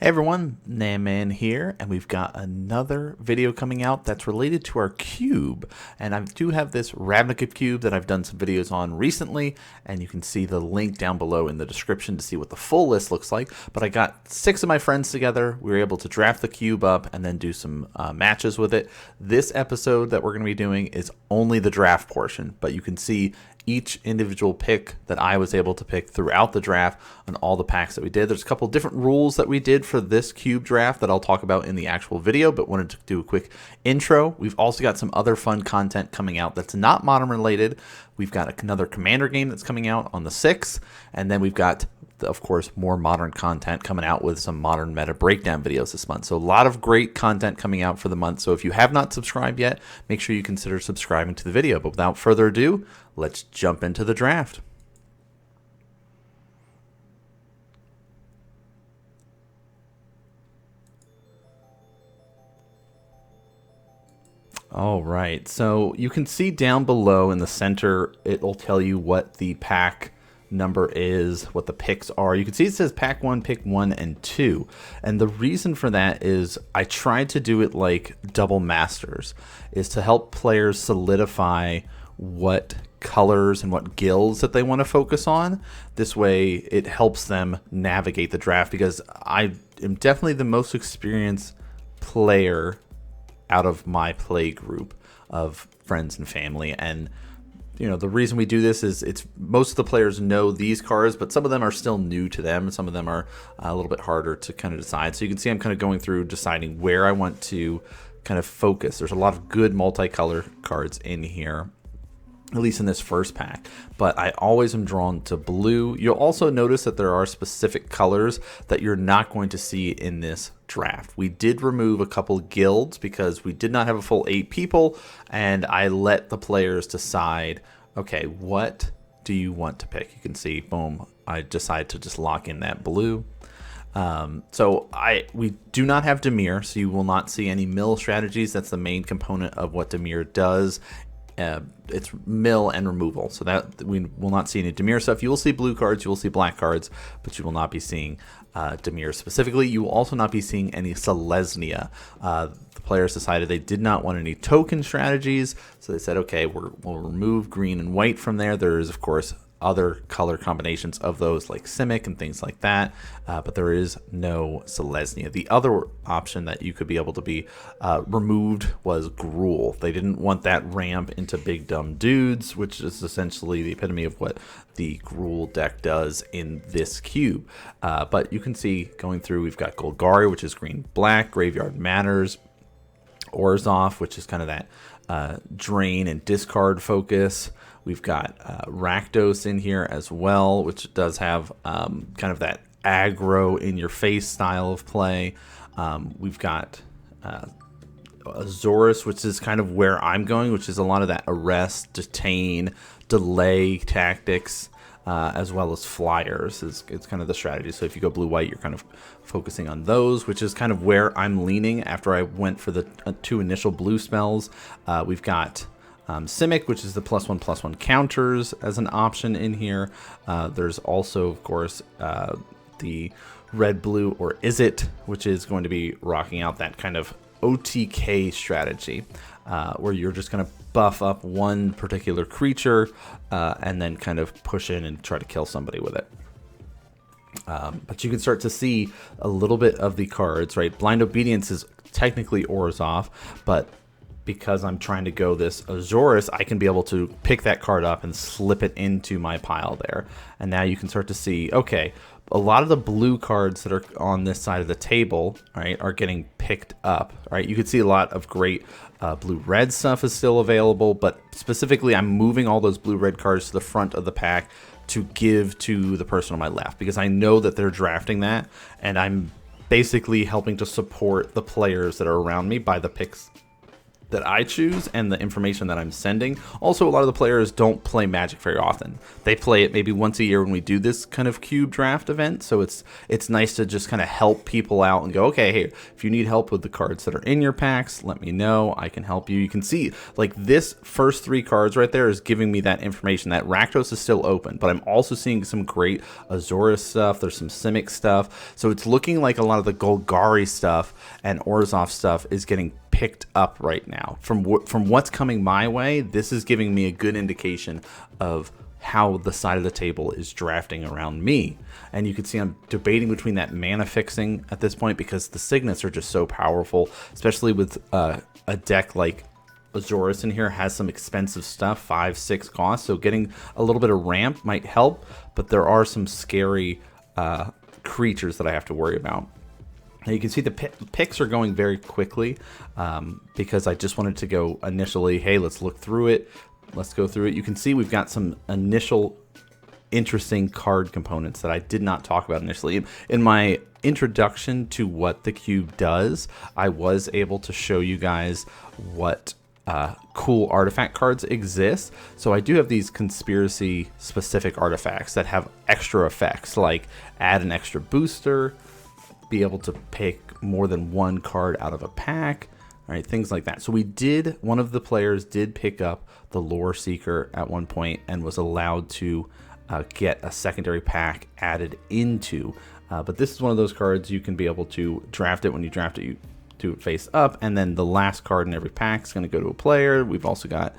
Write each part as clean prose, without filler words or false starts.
Hey everyone, NanMans here, and we've got another video coming out that's related to our cube. And I do have this Ravnica cube that I've done some videos on recently, and you can see the link down below in the description to see what the full list looks like. But I got 6 of my friends together, we were able to draft the cube up and then do some matches with it. This episode that we're going to be doing is only the draft portion, but you can see each individual pick that I was able to pick throughout the draft on all the packs that we did. There's a couple different rules that we did for this cube draft that I'll talk about in the actual video, but wanted to do a quick intro. We've also got some other fun content coming out that's not modern related. We've got another Commander game that's coming out on the 6th, and then we've got, of course, more modern content coming out with some modern meta breakdown videos this month. So a lot of great content coming out for the month. So if you have not subscribed yet, make sure you consider subscribing to the video. But without further ado, let's jump into the draft. All right, so you can see down below in the center, it'll tell you what the pack number is, what the picks are. You can see it says pack 1, pick 1 and 2. And the reason for that is I tried to do it like double masters, is to help players solidify what colors and what guilds that they want to focus on. This way it helps them navigate the draft, because I am definitely the most experienced player out of my play group of friends and family. And you know, the reason we do this is it's most of the players know these cards, but some of them are still new to them. Some of them are a little bit harder to kind of decide. So you can see I'm kind of going through deciding where I want to kind of focus. There's a lot of good multicolor cards in here, at least in this first pack, but I always am drawn to blue. You'll also notice that there are specific colors that you're not going to see in this draft. We did remove a couple guilds because we did not have a full 8 people, and I let the players decide, okay, what do you want to pick? You can see, boom, I decided to just lock in that blue. We do not have Dimir, so you will not see any mill strategies. That's the main component of what Dimir does. It's mill and removal, so that we will not see any Dimir stuff. You will see blue cards, you will see black cards, but you will not be seeing Dimir specifically. You will also not be seeing any Selesnya. The players decided they did not want any token strategies, so they said, okay, we'll remove green and white from there. There is, of course, other color combinations of those like Simic and things like that, but there is no Selesnya. The other option that you could be able to be removed was Gruul. They didn't want that ramp into big dumb dudes, which is essentially the epitome of what the Gruul deck does in this cube. But you can see going through, we've got Golgari, which is green-black, Graveyard Matters, Orzhov, which is kind of that drain and discard focus. We've got Rakdos in here as well, which does have kind of that aggro in your face style of play. We've got Azorius, which is kind of where I'm going, which is a lot of that arrest, detain, delay tactics, as well as flyers. It's kind of the strategy. So if you go blue-white, you're kind of focusing on those, which is kind of where I'm leaning after I went for the 2 initial blue spells. We've got Simic, which is the +1/+1 counters as an option in here. There's also, of course, the red, blue, or is it, which is going to be rocking out that kind of OTK strategy, where you're just going to buff up one particular creature and then kind of push in and try to kill somebody with it. But you can start to see a little bit of the cards, right? Blind Obedience is technically Orzhov, but because I'm trying to go this Azorius, I can be able to pick that card up and slip it into my pile there. And now you can start to see, okay, a lot of the blue cards that are on this side of the table, right, are getting picked up, right? You can see a lot of great blue-red stuff is still available, but specifically I'm moving all those blue-red cards to the front of the pack to give to the person on my left, because I know that they're drafting that, and I'm basically helping to support the players that are around me by the picks that I choose and the information that I'm sending. Also, a lot of the players don't play Magic very often. They play it maybe once a year when we do this kind of cube draft event. So it's nice to just kind of help people out and go, okay, hey, if you need help with the cards that are in your packs, let me know. I can help you. You can see like this first 3 cards right there is giving me that information. That Rakdos is still open, but I'm also seeing some great Azorius stuff. There's some Simic stuff. So it's looking like a lot of the Golgari stuff and Orzhov stuff is getting picked up right now. From what's coming my way, this is giving me a good indication of how the side of the table is drafting around me. And you can see I'm debating between that mana fixing at this point because the signets are just so powerful, especially with a deck like Azorius in here has some expensive stuff, 5-6 cost, so getting a little bit of ramp might help, but there are some scary creatures that I have to worry about. Now you can see the picks are going very quickly because I just wanted to go initially, hey, let's look through it. Let's go through it. You can see we've got some initial interesting card components that I did not talk about initially. In my introduction to what the cube does, I was able to show you guys what cool artifact cards exist. So I do have these conspiracy specific artifacts that have extra effects, like add an extra booster, be able to pick more than 1 card out of a pack, right? Things like that. So one of the players did pick up the Lore Seeker at one point and was allowed to get a secondary pack added into. But this is one of those cards you can be able to draft it. When you draft it, you do it face up, and then the last card in every pack is going to go to a player. We've also got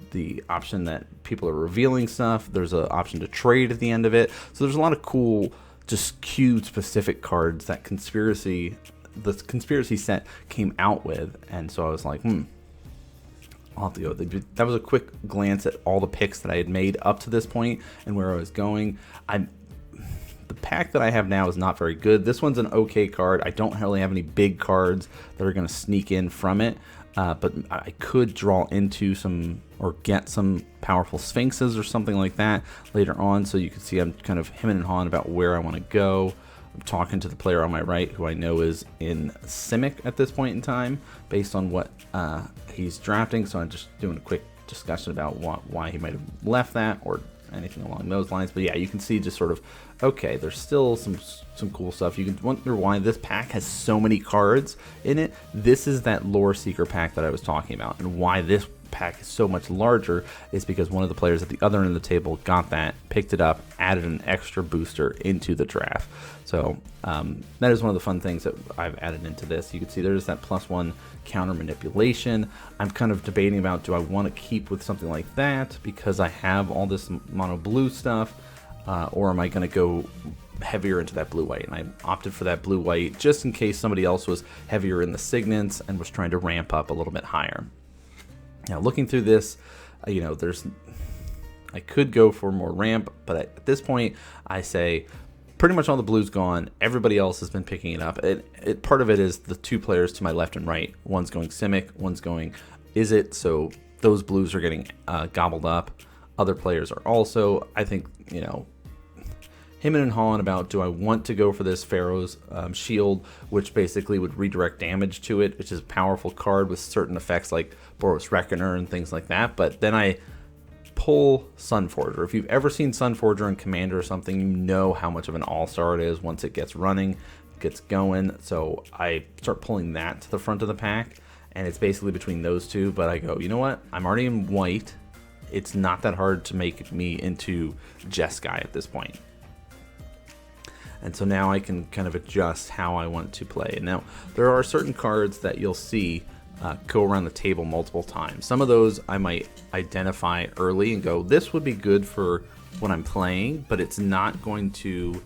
the option that people are revealing stuff. There's an option to trade at the end of it. So there's a lot of cool just cube specific cards that the conspiracy set came out with, and so I was like, I'll have to go. That was a quick glance at all the picks that I had made up to this point and where I was going. The pack that I have now is not very good. This one's an okay card. I don't really have any big cards that are going to sneak in from it, but I could draw into some or get some powerful Sphinxes or something like that later on. So you can see I'm kind of hemming and hawing about where I want to go. I'm talking to the player on my right, who I know is in Simic at this point in time, based on what he's drafting. So I'm just doing a quick discussion about why he might have left that or anything along those lines. But yeah, you can see just sort of, okay, there's still some cool stuff. You can wonder why this pack has so many cards in it. This is that Lore Seeker pack that I was talking about, and why this pack is so much larger is because one of the players at the other end of the table got that, picked it up, added an extra booster into the draft. So that is one of the fun things that I've added into this. You can see there's that +1 counter manipulation. I'm kind of debating about, do I want to keep with something like that because I have all this mono blue stuff, or am I going to go heavier into that blue-white? And I opted for that blue-white just in case somebody else was heavier in the signets and was trying to ramp up a little bit higher. Now, looking through this, I could go for more ramp, but at this point, I say pretty much all the blue's gone. Everybody else has been picking it up. Part of it is the 2 players to my left and right. One's going Simic, one's going Izzet, so those blues are getting gobbled up. Other players are also, I think, hemming and hawing about, do I want to go for this Pharaoh's Shield, which basically would redirect damage to it, which is a powerful card with certain effects like Boros Reckoner and things like that. But then I pull Sunforger. If you've ever seen Sunforger in Commander or something, you know how much of an all-star it is once it gets running, gets going. So I start pulling that to the front of the pack, and it's basically between those two. But I go, you know what? I'm already in white. It's not that hard to make me into Jeskai at this point. And so now I can kind of adjust how I want to play. And now there are certain cards that you'll see go around the table multiple times. Some of those I might identify early and go, this would be good for when I'm playing, but it's not going to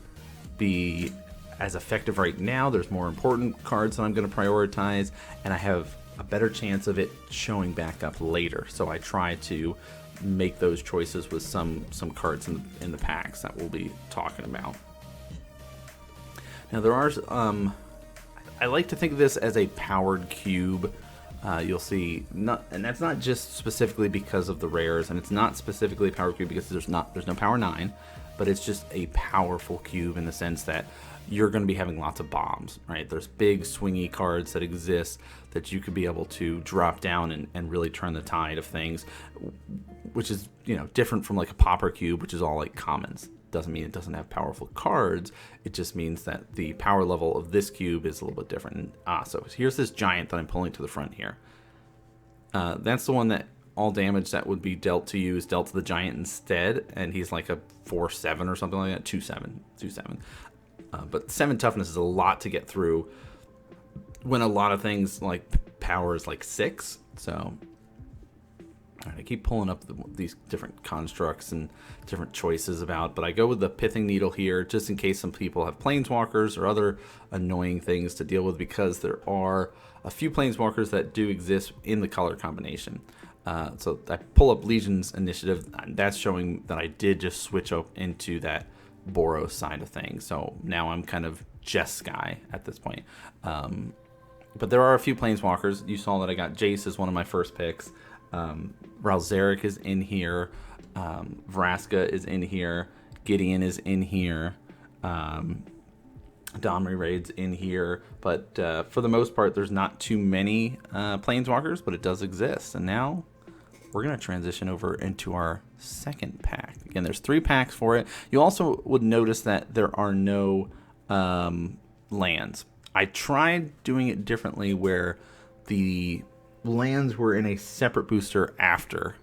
be as effective right now. There's more important cards that I'm going to prioritize, and I have a better chance of it showing back up later. So I try to make those choices with some cards in the packs that we'll be talking about. Now there are, I like to think of this as a powered cube. You'll see, and that's not just specifically because of the rares, and it's not specifically a power cube because there's no power 9. but it's just a powerful cube in the sense that you're going to be having lots of bombs, right? There's big swingy cards that exist that you could be able to drop down and really turn the tide of things, which is, you know, different from like a popper cube, which is all like commons. Doesn't mean it doesn't have powerful cards. It just means that the power level of this cube is a little bit different. So here's this giant that I'm pulling to the front here. That's the one that all damage that would be dealt to you is dealt to the giant instead, and he's like a 4/7 or something like that, 2/7. But 7 toughness is a lot to get through when a lot of things like power is like 6. So all right, I keep pulling up these different constructs and different choices about, but I go with the Pithing Needle here just in case some people have planeswalkers or other annoying things to deal with, because there are a few planeswalkers that do exist in the color combination. So I pull up Legion's Initiative. That's showing that I did just switch up into that Boros side of things. So now I'm kind of Jeskai at this point. But there are a few planeswalkers. You saw that I got Jace as one of my first picks. Ralzeric is in here. Vraska is in here. Gideon is in here. Domri Raid's in here. But for the most part, there's not too many planeswalkers, but it does exist. And now we're going to transition over into our second pack. Again, there's 3 packs for it. You also would notice that there are no lands. I tried doing it differently where the lands were in a separate booster after.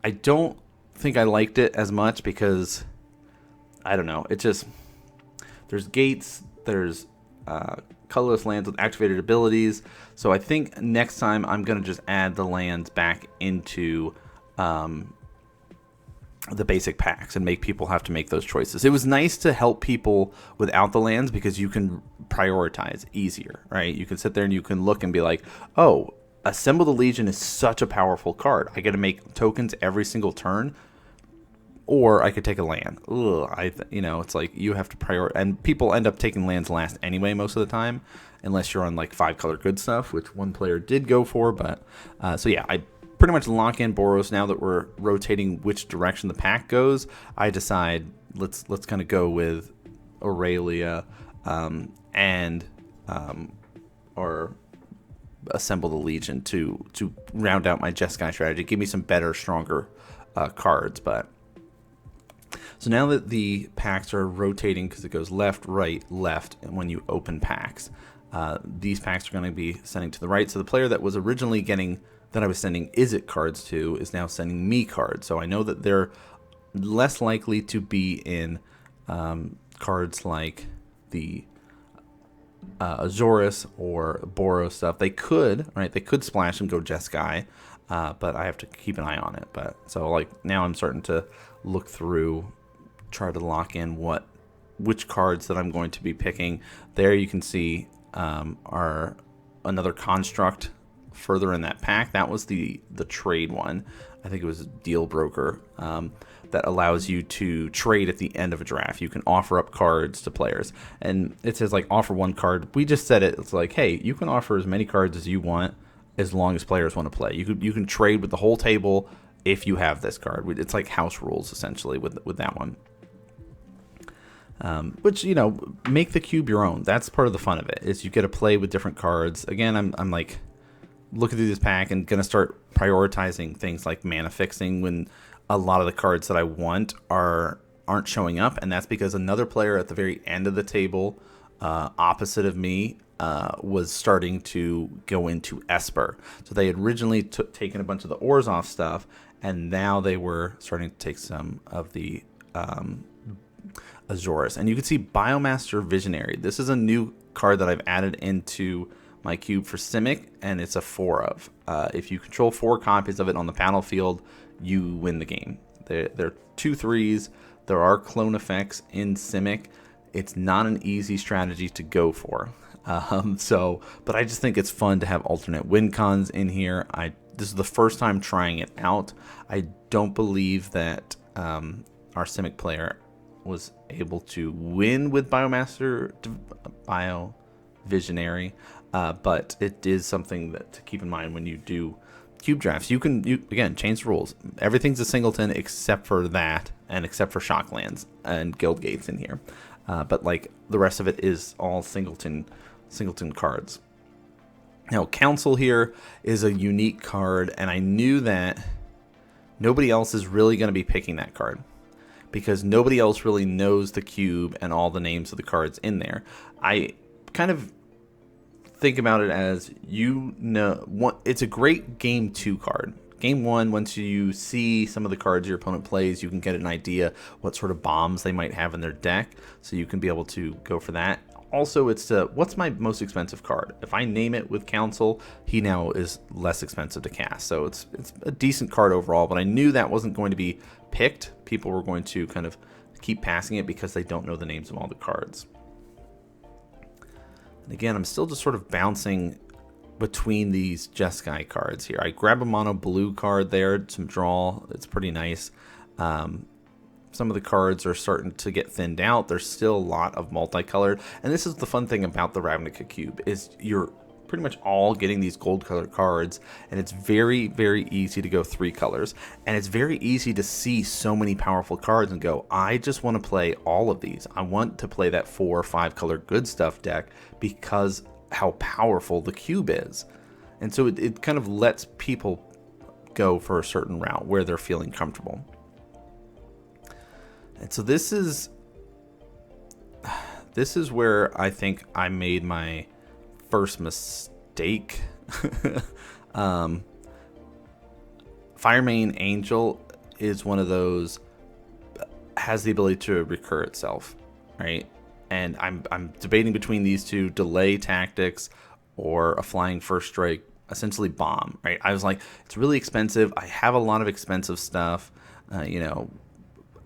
I don't think I liked it as much because, I don't know, it just, there's gates, there's colorless lands with activated abilities. So I think next time I'm going to just add the lands back into the basic packs and make people have to make those choices. It was nice to help people without the lands because you can prioritize easier, right? You can sit there and you can look and be like, oh, Assemble the Legion is such a powerful card. I got to make tokens every single turn, or I could take a land. It's like you have to prioritize, and people end up taking lands last anyway most of the time, unless you're on like 5-color good stuff, which one player did go for. But so yeah, I pretty much lock in Boros. Now that we're rotating which direction the pack goes, I decide let's kind of go with Aurelia or Assemble the Legion to round out my Jeskai strategy, give me some better, stronger cards. But so now that the packs are rotating, because it goes left, right, left, and when you open packs, these packs are going to be sending to the right. So the player that was originally getting, that I was sending Izzet cards to, is now sending me cards. So I know that they're less likely to be in cards like the Azorius or Boros stuff. They could splash and go Jeskai, but I have to keep an eye on it. But so like now I'm starting to look through, try to lock in which cards that I'm going to be picking. There you can see are another construct further in that pack. That was the trade one. I think it was a Deal Broker that allows you to trade at the end of a draft. You can offer up cards to players, and it says like offer 1 card. We just said it's like, hey, you can offer as many cards as you want as long as players want to play. You can trade with the whole table if you have this card. It's like house rules essentially with that one. Which, make the cube your own. That's part of the fun of it, is you get to play with different cards. Again, I'm like looking through this pack and gonna start prioritizing things like mana fixing when a lot of the cards that I want aren't showing up, and that's because another player at the very end of the table, opposite of me, was starting to go into Esper. So they had originally taken a bunch of the Orzhov stuff, and now they were starting to take some of the Azorius. And you can see Biomaster Visionary. This is a new card that I've added into my cube for Simic, and it's a 4 of. If you control 4 copies of it on the battlefield, you win the game. They're 2/3s. There are clone effects in Simic. It's not an easy strategy to go for. But I just think it's fun to have alternate win cons in here. This is the first time trying it out. I don't believe that our Simic player was able to win with Biomaster Bio Visionary, but it is something that to keep in mind when you do cube drafts, you again change the rules. Everything's a singleton except for that, and except for Shocklands and Guild Gates in here. But like the rest of it is all singleton cards. Now, Council here is a unique card, and I knew that nobody else is really going to be picking that card because nobody else really knows the cube and all the names of the cards in there. I kind of think about it as, it's a great game 2 card. Game 1, once you see some of the cards your opponent plays, you can get an idea what sort of bombs they might have in their deck, so you can be able to go for that. Also, it's what's my most expensive card? If I name it with Council, he now is less expensive to cast. So it's a decent card overall, but I knew that wasn't going to be picked. People were going to kind of keep passing it because they don't know the names of all the cards. And again, I'm still just sort of bouncing between these Jeskai cards here. I grab a mono blue card there, some draw. It's pretty nice. Some of the cards are starting to get thinned out. There's still a lot of multicolored. And this is the fun thing about the Ravnica Cube, is you're pretty much all getting these gold colored cards, and it's very, very easy to go 3 colors. And it's very easy to see so many powerful cards and go, I just want to play all of these. I want to play that 4 or 5 color good stuff deck because how powerful the cube is. And so it kind of lets people go for a certain route where they're feeling comfortable. And so this is where I think I made my first mistake. Firemane Angel is one of those, has the ability to recur itself, right? And I'm debating between these two, delay tactics or a flying first strike, essentially bomb, right? I was like, it's really expensive. I have a lot of expensive stuff,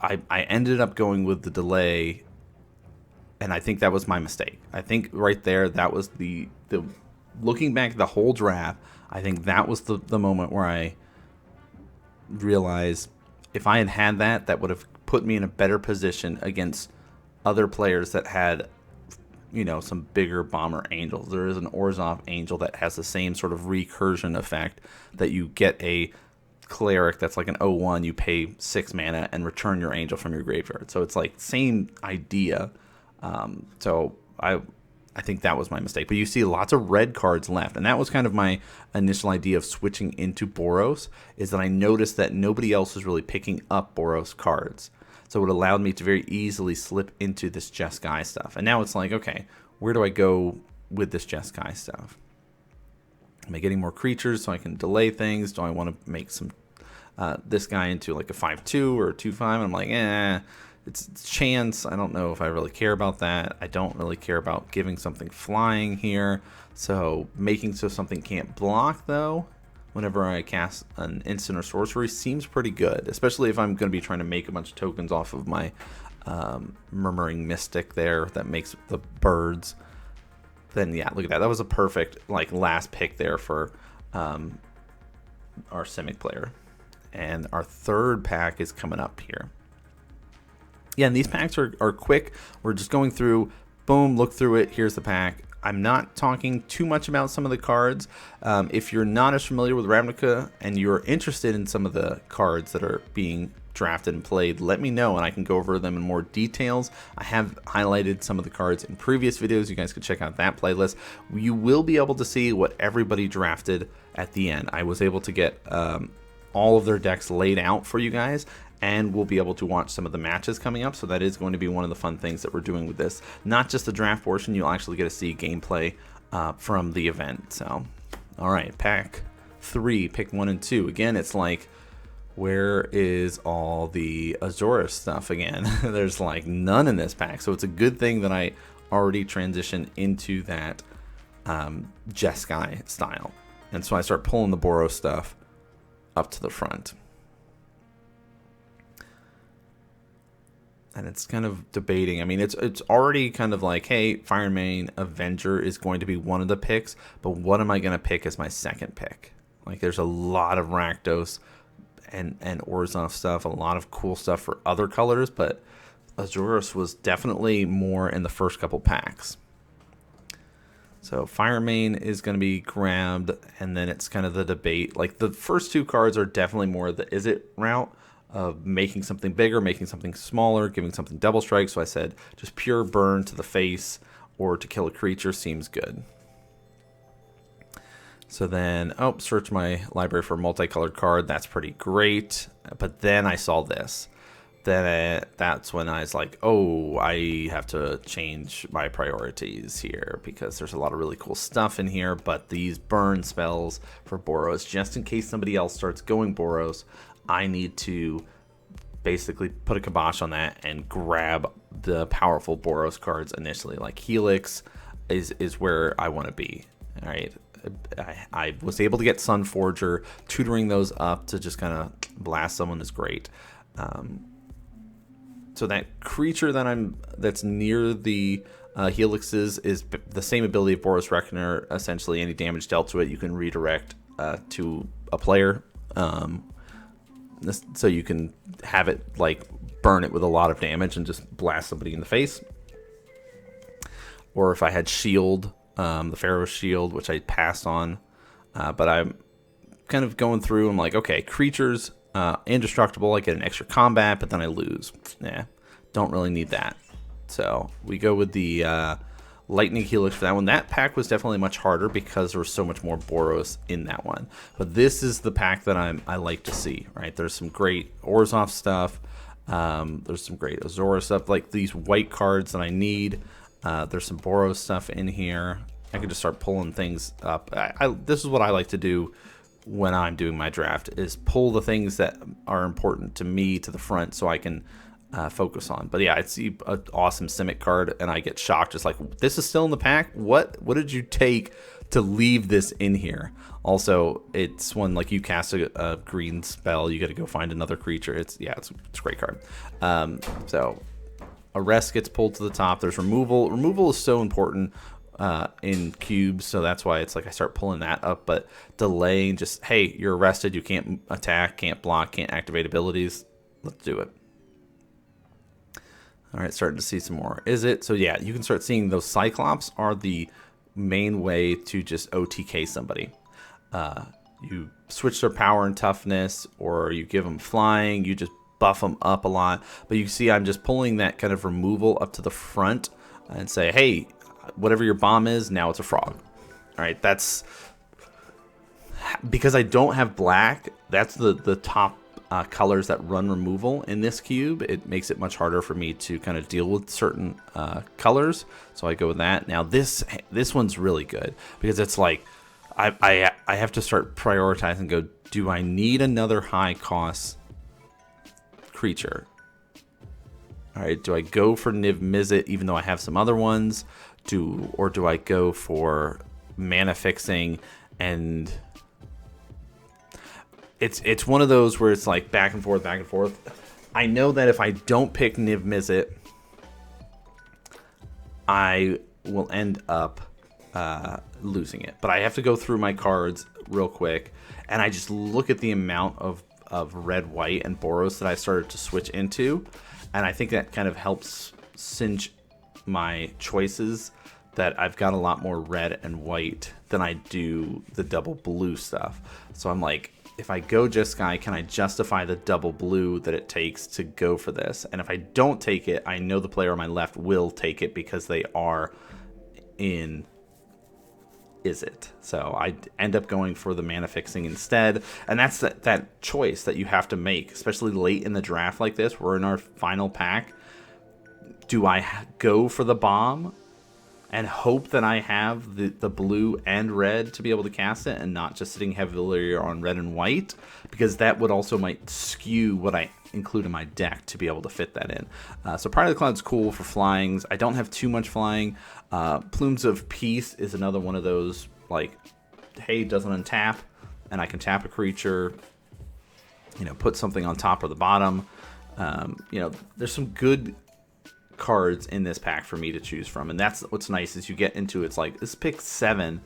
I ended up going with the delay, and I think that was my mistake. I think right there, that was the looking back at the whole draft, I think that was the moment where I realized if I had had that would have put me in a better position against other players that had, some bigger bomber angels. There is an Orzhov angel that has the same sort of recursion effect that you get a cleric that's like an 0/1, you pay 6 mana and return your angel from your graveyard. So it's like same idea. So I think that was my mistake. But you see lots of red cards left, and that was kind of my initial idea of switching into Boros, is that I noticed that nobody else was really picking up Boros cards. So it allowed me to very easily slip into this Jeskai stuff. And now it's like, okay, where do I go with this Jeskai stuff? Am I getting more creatures so I can delay things? Do I want to make some this guy into like a 5/2 or a 2/5? I'm like, it's chance. I don't know if I really care about that. I don't really care about giving something flying here. So making so something can't block, though, whenever I cast an instant or sorcery seems pretty good, especially if I'm going to be trying to make a bunch of tokens off of my Murmuring Mystic there that makes the birds. Then yeah, look at that. That was a perfect last pick there for our Simic player. And our third pack is coming up here. Yeah, and these packs are quick. We're just going through, boom, look through it. Here's the pack. I'm not talking too much about some of the cards. If you're not as familiar with Ravnica and you're interested in some of the cards that are being drafted and played, let me know and I can go over them in more details. I have highlighted some of the cards in previous videos. You guys can check out that playlist. You will be able to see what everybody drafted at the end. I was able to get all of their decks laid out for you guys, and we'll be able to watch some of the matches coming up. So that is going to be one of the fun things that we're doing with this. Not just the draft portion, you'll actually get to see gameplay from the event. So, all right, pack 3, pick 1 and 2. Again, it's like, where is all the Azorius stuff again? There's none in this pack. So it's a good thing that I already transitioned into that Jeskai style. And so I start pulling the Boros stuff up to the front. And it's kind of debating. I mean, it's already kind of like, hey, Firemane Avenger is going to be one of the picks, but what am I going to pick as my second pick? There's a lot of Rakdos and Orzhov stuff, a lot of cool stuff for other colors, but Azorius was definitely more in the first couple packs. So Fire Main is going to be grabbed, and then it's kind of the debate. Like the first two cards are definitely more the is it route of making something bigger, making something smaller, giving something double strike. So I said just pure burn to the face or to kill a creature seems good. So then, search my library for a multicolored card. That's pretty great. But then I saw this. Then that's when I was like, oh, I have to change my priorities here because there's a lot of really cool stuff in here. But these burn spells for Boros, just in case somebody else starts going Boros, I need to basically put a kibosh on that and grab the powerful Boros cards initially. Like Helix is where I want to be. All right. I was able to get Sunforger. Tutoring those up to just kind of blast someone is great. So that creature that's near the helixes is the same ability of Boros Reckoner. Essentially, any damage dealt to it, you can redirect to a player. So you can have it like burn it with a lot of damage and just blast somebody in the face. Or if I had Shield, the Pharaoh's Shield, which I passed on, but I'm kind of going through. I'm like, okay, creatures indestructible. I get an extra combat, but then I lose. Don't really need that. So we go with the Lightning Helix for that one. That pack was definitely much harder because there was so much more Boros in that one. But this is the pack that I like to see. Right? There's some great Orzhov stuff. There's some great Azora stuff. Like these white cards that I need. There's some Boros stuff in here. I can just start pulling things up. This is what I like to do when I'm doing my draft, is pull the things that are important to me to the front so I can focus on. But yeah, I see an awesome Simic card and I get shocked. Just like, this is still in the pack? What did you take to leave this in here? Also, it's when like you cast a green spell, you got to go find another creature. It's a great card. So Arrest gets pulled to the top. There's removal. Removal is so important in cubes, so that's why it's like I start pulling that up. But delaying, just, hey, you're arrested. You can't attack, can't block, can't activate abilities. Let's do it. All right, starting to see some more. Is it? So yeah, you can start seeing those Cyclops are the main way to just OTK somebody. You switch their power and toughness, or you give them flying. You just buff them up a lot. But you see I'm just pulling that kind of removal up to the front and say, hey, whatever your bomb is, now it's a frog. All right, that's because I don't have black. That's the top colors that run removal in this cube. It makes it much harder for me to kind of deal with certain colors. So I go with that. Now this one's really good because it's like I have to start prioritizing and go, do I need another high cost creature? All right, do I go for Niv Mizzet even though I have some other ones? Or do I go for mana fixing? And it's one of those where it's like back and forth, back and forth. I know that if I don't pick Niv Mizzet, I will end up losing it. But I have to go through my cards real quick, and I just look at the amount of red, white, and Boros that I started to switch into, and I think that kind of helps cinch my choices, that I've got a lot more red and white than I do the double blue stuff. So I'm like, if I go Jeskai, can I justify the double blue that it takes to go for this? And if I don't take it, I know the player on my left will take it because they are in Izzet. So I end up going for the mana fixing instead. And that's that choice that you have to make, especially late in the draft like this. We're in our final pack. Do I go for the bomb and hope that I have the blue and red to be able to cast it and not just sitting heavily on red and white? Because that would also might skew what I include in my deck to be able to fit that in. So Pride of the Cloud's cool for flyings. I don't have too much flying. Plumes of Peace is another one of those, like, hey, doesn't untap, and I can tap a creature, put something on top or the bottom. There's some good cards in this pack for me to choose from, and that's what's nice is you get into it's like this pick 7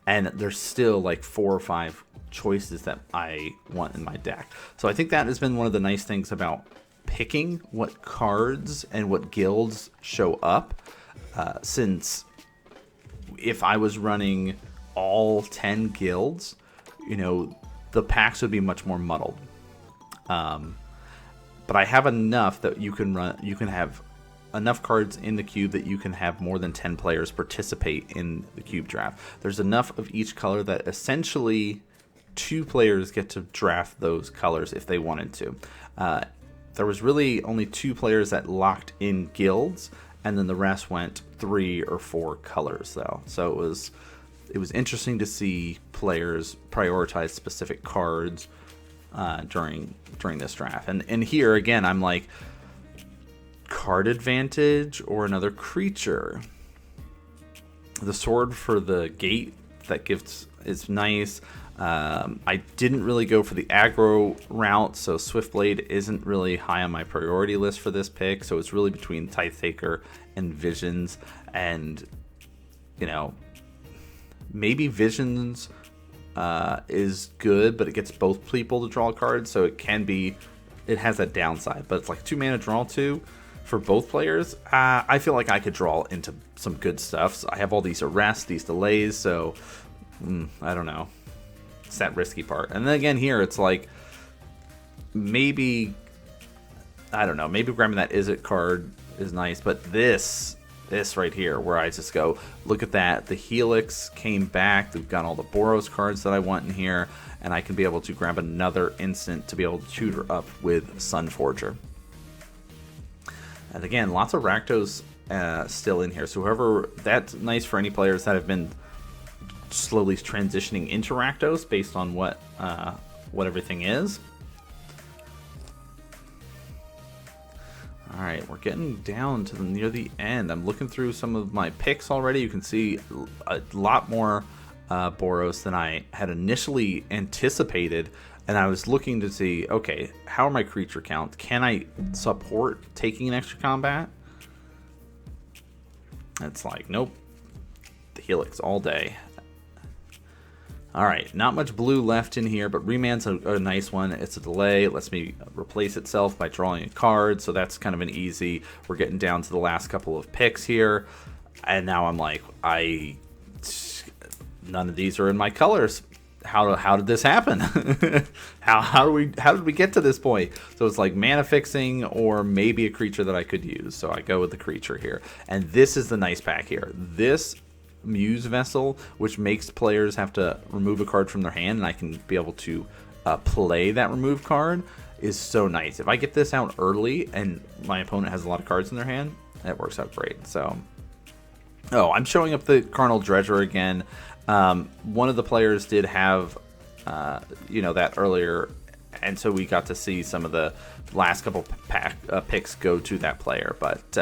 and there's still like 4 or 5 choices that I want in my deck. So I think that has been one of the nice things about picking what cards and what guilds show up, since if I was running all 10 guilds, you know, the packs would be much more muddled. But I have enough that you can have enough cards in the cube that you can have more than 10 players participate in the cube draft. There's enough of each color that essentially 2 players get to draft those colors if they wanted to. There was really only 2 players that locked in guilds, and then the rest went 3 or 4 colors though. So it was interesting to see players prioritize specific cards during this draft. And here again, I'm like, card advantage or another creature. The sword for the gate that gives is nice. I didn't really go for the aggro route, so Swiftblade isn't really high on my priority list for this pick. So it's really between Tithe Taker and Visions, and you know, maybe Visions is good, but it gets both people to draw cards, so it has that downside. But it's like 2 mana draw 2 for both players. I feel like I could draw into some good stuff. So I have all these arrests, these delays, so I don't know. It's that risky part. And then again here, it's like maybe, I don't know, maybe grabbing that Is It card is nice, but this right here, where I just go, look at that, the Helix came back, we've got all the Boros cards that I want in here, and I can be able to grab another instant to be able to tutor up with Sunforger. And again, lots of Rakdos still in here, so whoever, that's nice for any players that have been slowly transitioning into Rakdos based on what everything is. Alright, we're getting down to near the end. I'm looking through some of my picks already. You can see a lot more Boros than I had initially anticipated. And I was looking to see, okay, how are my creature counts? Can I support taking an extra combat? It's like, nope. The Helix all day. Alright, not much blue left in here, but Remand's a nice one. It's a delay. It lets me replace itself by drawing a card, so that's kind of an easy. We're getting down to the last couple of picks here, and now I'm like, none of these are in my colors. How did this happen? how did we get to this point? So it's like mana fixing or maybe a creature that I could use. So I go with the creature here, and this is the nice pack here. This Muse Vessel, which makes players have to remove a card from their hand, and I can be able to play that remove card, is so nice. If I get this out early and my opponent has a lot of cards in their hand, that works out great. So, oh, I'm showing up the Carnal Dredger again. One of the players did have, that earlier, and so we got to see some of the last couple picks go to that player. But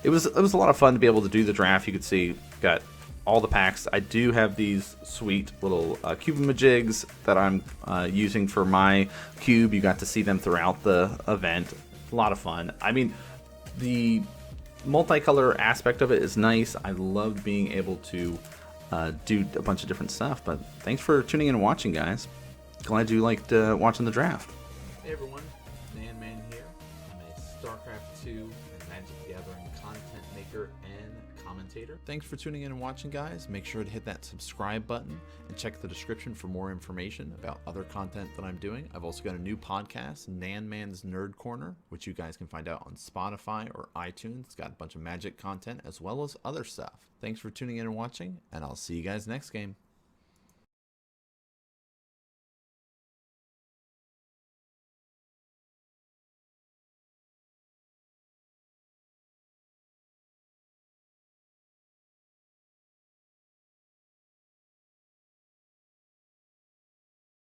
it was a lot of fun to be able to do the draft. You could see got all the packs. I do have these sweet little Cubemajigs that I'm using for my cube. You got to see them throughout the event. A lot of fun. I mean, the multicolor aspect of it is nice. I loved being able to do a bunch of different stuff. But thanks for tuning in and watching, guys. Glad you liked watching the draft. Hey everyone, NanMans here. I'm a StarCraft 2 and Magic the Gathering content maker and commentator. Thanks for tuning in and watching, guys. Make sure to hit that subscribe button and check the description for more information about other content that I'm doing. I've also got a new podcast, NanMans Nerd Corner, which you guys can find out on Spotify or iTunes. It's got a bunch of Magic content as well as other stuff. Thanks for tuning in and watching, and I'll see you guys next game.